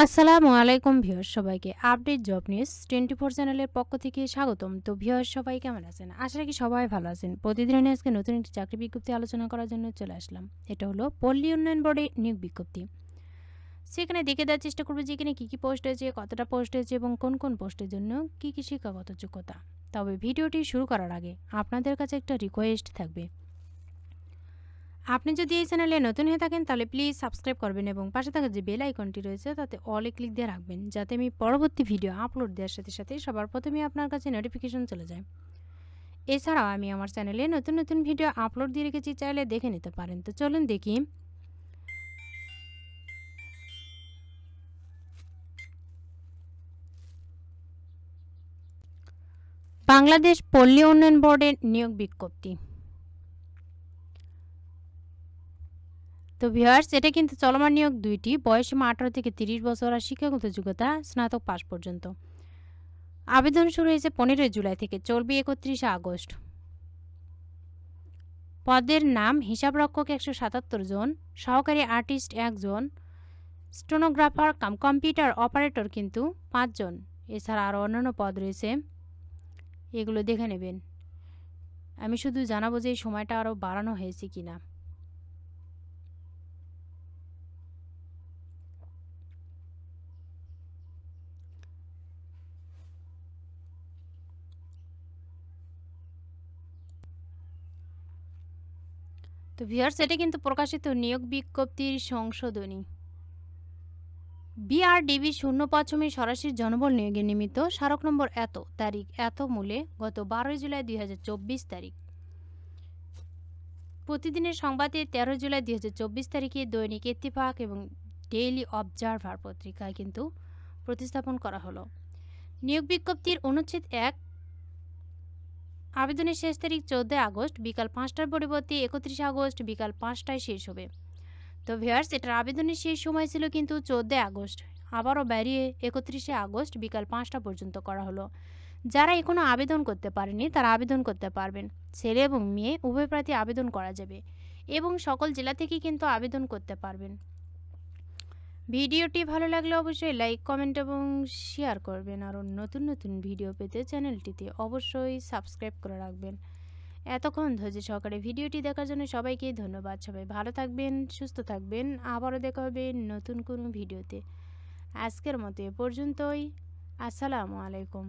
আসসালামু আলাইকুম ভিউয়ার্স, সবাইকে আপডেট জব নিউজ 24 চ্যানেলের পক্ষ থেকে স্বাগতম। তো ভিউয়ার্স, সবাই কেমন আছেন? আশা রাখি সবাই ভালো আছেন। প্রতিদিনের আজকে নতুন একটি চাকরি বিজ্ঞপ্তি আলোচনা করার জন্য চলে আসলাম। এটা হলো পল্লী উন্নয়ন বোর্ডে নিয়োগ বিজ্ঞপ্তি। সেখানে দেখে দেওয়ার চেষ্টা করবো যে এখানে কী কী পোস্ট হয়েছে, কতটা পোস্ট হয়েছে এবং কোন কোন পোস্টের জন্য কী কী শিক্ষাগত যোগ্যতা। তবে ভিডিওটি শুরু করার আগে আপনাদের কাছে একটা রিকোয়েস্ট থাকবে। আপনি যদি এই চ্যানেলে নতুন হয়ে থাকেন তাহলে প্লিজ সাবস্ক্রাইব করবেন এবং পাশে থাকা যে বেল আইকনটি রয়েছে তাতে অলে ক্লিক দিয়ে রাখবেন, যাতে আমি পরবর্তী ভিডিও আপলোড দেওয়ার সাথে সাথে সবার প্রথমে আপনার কাছে নোটিফিকেশন চলে যায়। এছাড়াও আমি আমার চ্যানেলে নতুন নতুন ভিডিও আপলোড দিয়ে রেখেছি, চাইলে দেখে নিতে পারেন। তো চলুন দেখি। বাংলাদেশ পল্লী উন্নয়ন বোর্ডের নিয়োগ বিজ্ঞপ্তি। তো ভিউয়ার্স, এটা কিন্তু চলমান নিয়োগ দুইটি, বয়সীমা 18 থেকে 30 বছর আর শিক্ষাগত যোগ্যতা স্নাতক পাস পর্যন্ত। আবেদন শুরু হয়েছে 15 জুলাই থেকে, চলবে 31 আগস্ট। পদের নাম হিসাবরক্ষক 177 জন, সহকারী আর্টিস্ট 1 জন, স্টেনোগ্রাফার কাম কম্পিউটার অপারেটর কিন্তু 5 জন। এছাড়া আরও অন্যান্য পদ রয়েছে, এগুলো দেখে নেবেন। আমি শুধু জানাবো যে এই সময়টা আরও বাড়ানো হয়েছে কিনা। তো ভিউয়ার্স, এটা কিন্তু প্রকাশিত নিয়োগ বিজ্ঞপ্তির সংশোধনী। বিআরডিবি শূন্য পশ্চিমী সরাসরি জনবল নিয়োগের নিমিত্ত স্মারক নম্বর এত তারিখ এত মূলে গত 12 জুলাই 2024 তারিখ। প্রতিদিনের সংবাদে 13 জুলাই 2024 তারিখে দৈনিক ইত্তেফাক এবং ডেইলি অবজারভার পত্রিকায় কিন্তু প্রতিস্থাপন করা হলো। নিয়োগ বিজ্ঞপ্তির অনুচ্ছেদ 1, আবেদনের শেষ তারিখ 14 আগস্ট বিকাল 5টার পরিবর্তে 31 আগস্ট বিকাল 5টায় শেষ হবে। তো ভিউয়ার্স, এটার আবেদনের শেষ সময় ছিল কিন্তু 14 আগস্ট, আবারও বাড়িয়ে 31 আগস্ট বিকাল 5টা পর্যন্ত করা হলো। যারা এখনও আবেদন করতে পারেনি তারা আবেদন করতে পারবেন। ছেলে এবং মেয়ে উভয় প্রার্থী আবেদন করা যাবে এবং সকল জেলা থেকেই কিন্তু আবেদন করতে পারবেন। ভিডিওটি ভালো লাগলে অবশ্যই লাইক, কমেন্ট এবং শেয়ার করবেন। আরও নতুন নতুন ভিডিও পেতে চ্যানেলটিতে অবশ্যই সাবস্ক্রাইব করে রাখবেন। এতক্ষণ ধৈর্য সহকারে ভিডিওটি দেখার জন্য সবাইকে ধন্যবাদ। সবাই ভালো থাকবেন, সুস্থ থাকবেন। আবারও দেখা হবে নতুন কোনো ভিডিওতে। আজকের মতো এ পর্যন্তই। আসসালামু আলাইকুম।